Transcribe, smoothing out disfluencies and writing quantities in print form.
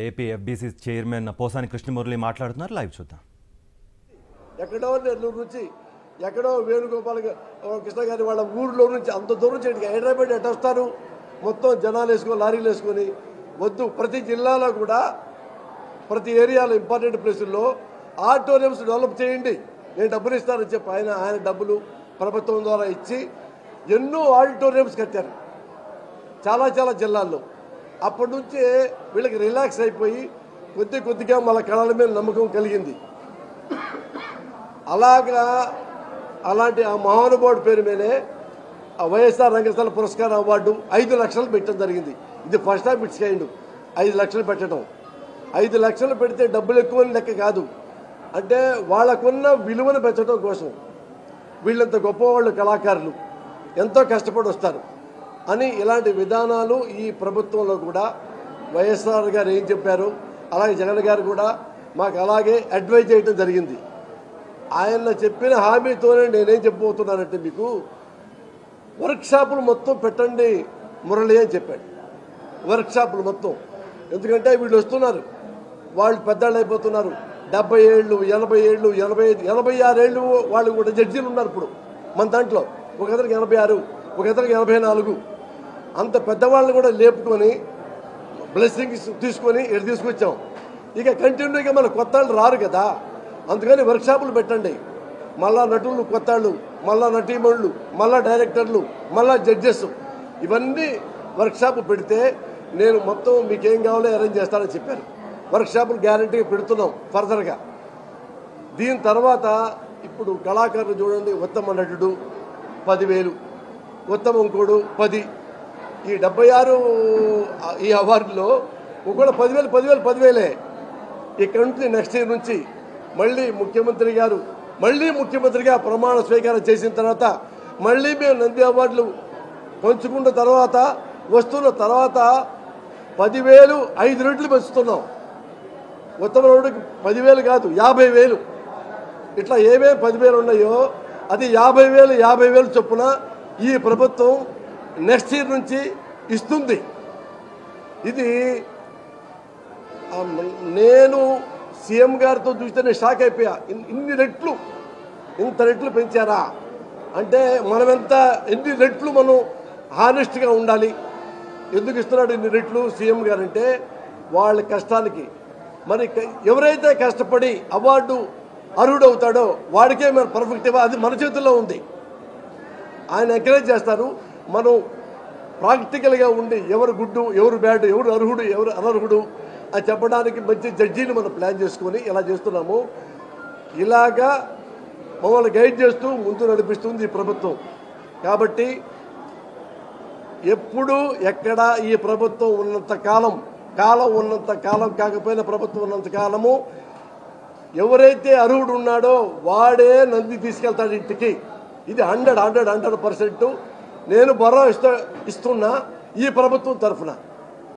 AP FDC chairman Posani Krishnamurali మాట్లాడుతున్నారు. Live చూద్దాం. ఎక్కడో నెల్లూరు నుంచి ఎక్కడో వేణుగోపాల్ కృష్ణ గారి వాళ్ళ ఊరిలో నుంచి అంత దూరం నుంచి హైదరాబాద్ ఎట్ట వస్తారు? మొత్తం జనాలు వేసుకొని లారీలు వేసుకొని వద్దు. ప్రతి జిల్లాలో కూడా ప్రతి ఏరియాలో ఇంపార్టెంట్ ప్లేసుల్లో ఆడిటోరియంస్ డెవలప్ చేయండి, నేను డబ్బులు ఇస్తానని చెప్పి ఆయన డబ్బులు ప్రభుత్వం ద్వారా ఇచ్చి ఎన్నో ఆడిటోరియంస్ కట్టారు చాలా చాలా జిల్లాల్లో. అప్పటి నుంచే వీళ్ళకి రిలాక్స్ అయిపోయి కొద్దిగా మన కళల మీద నమ్మకం కలిగింది. అలాంటి ఆ మహానుభావుడి పేరు మీదే ఆ వైఎస్ఆర్ రంగస్థల పురస్కారం అవార్డు 5 లక్షలు పెట్టడం జరిగింది. ఇది ఫస్ట్ టైం ఇట్స్ కైండ్ 5 లక్షలు పెట్టడం. 5 లక్షలు పెడితే డబ్బులు ఎక్కువ లెక్క కాదు, అంటే వాళ్ళకున్న విలువను పెంచడం కోసం. వీళ్ళంత గొప్పవాళ్ళు కళాకారులు ఎంతో కష్టపడి వస్తారు అని ఇలాంటి విధానాలు ఈ ప్రభుత్వంలో కూడా వైఎస్ఆర్ గారు ఏం చెప్పారు, అలాగే జగన్ గారు కూడా మాకు అలాగే అడ్వైజ్ చేయడం జరిగింది. ఆయన చెప్పిన హామీతోనే నేనేం చెప్పబోతున్నానంటే, మీకు వర్క్షాపులు మొత్తం పెట్టండి మురళి అని చెప్పాడు. వర్క్షాపులు మొత్తం, ఎందుకంటే వీళ్ళు వస్తున్నారు, వాళ్ళు పెద్దవాళ్ళు అయిపోతున్నారు. 70 ఏళ్ళు 80 ఏళ్ళు 85 86 ఏళ్ళు వాళ్ళు కూడా జడ్జీలు ఉన్నారు ఇప్పుడు మన దాంట్లో. ఒక ఇతనికి 86, ఒక ఇతనికి 84. అంత పెద్దవాళ్ళని కూడా లేపుకొని బ్లెస్సింగ్స్ తీసుకొని ఎటు తీసుకొచ్చాం. ఇక కంటిన్యూగా మన కొత్త వాళ్ళు రారు కదా, అందుకని వర్క్షాపులు పెట్టండి. మళ్ళా నటులు కొత్త వాళ్ళు, మళ్ళా నటీమణులు, మళ్ళా డైరెక్టర్లు, మళ్ళా జడ్జెస్, ఇవన్నీ వర్క్షాప్ పెడితే నేను మొత్తం మీకేం కావాలో అరేంజ్ చేస్తానని చెప్పారు. వర్క్షాపులు గ్యారంటీగా పెడుతున్నాం ఫర్దర్గా. దీని తర్వాత ఇప్పుడు కళాకారులు చూడండి, ఉత్తమ నటుడు 10,000, ఉత్తమ ఇంకోడు 10. ఈ 76 ఈ అవార్డులో ఒకవేళ 10,000 ఇక్కడ నుంచి నెక్స్ట్ ఇయర్ నుంచి మళ్ళీ ముఖ్యమంత్రిగా ప్రమాణ స్వీకారం చేసిన తర్వాత మళ్ళీ మేము నంది అవార్డులు పంచుకున్న తర్వాత వస్తున్న తర్వాత 10,000 5 రెట్లు పెంచుతున్నాం. ఉత్తమ నటుడికి 10,000 కాదు 50,000. ఇట్లా ఏమేమి 10,000 ఉన్నాయో అది 50,000 చొప్పున ఈ ప్రభుత్వం నెక్స్ట్ ఇయర్ నుంచి ఇస్తుంది. ఇది నేను సీఎం గారితో చూస్తే నేను షాక్ అయిపోయా. ఇంత రెట్లు పెంచారా అంటే ఎన్ని రెట్లు మనం హానెస్ట్గా ఉండాలి. ఎందుకు ఇస్తున్నాడు ఇన్ని రెట్లు సీఎం గారు అంటే, వాళ్ళ కష్టానికి. మరి ఎవరైతే కష్టపడి అవార్డు అర్హుడవుతాడో వాడికే మనం పర్ఫెక్ట్ అది మన చేతుల్లో ఉంది. ఆయన ఎంకరేజ్ చేస్తారు. మనం ప్రాక్టికల్గా ఉండి ఎవరు గుడ్డు ఎవరు బ్యాడ్, ఎవరు అర్హుడు ఎవరు అనర్హుడు అని చెప్పడానికి మంచి జడ్జీని మనం ప్లాన్ చేసుకొని ఇలా చేస్తున్నాము. ఇలాగా మమ్మల్ని గైడ్ చేస్తూ ముందు నడిపిస్తుంది ఈ ప్రభుత్వం. కాబట్టి ఎప్పుడు ఎక్కడ ఈ ప్రభుత్వం ఉన్నంత కాలం కాకపోయినా ప్రభుత్వం ఉన్నంత కాలము ఎవరైతే అర్హుడు ఉన్నాడో వాడే నంది తీసుకెళ్తాడు ఇంటికి. ఇది 100% నేను భరోసా ఇస్తున్నా ఈ ప్రభుత్వం తరఫున.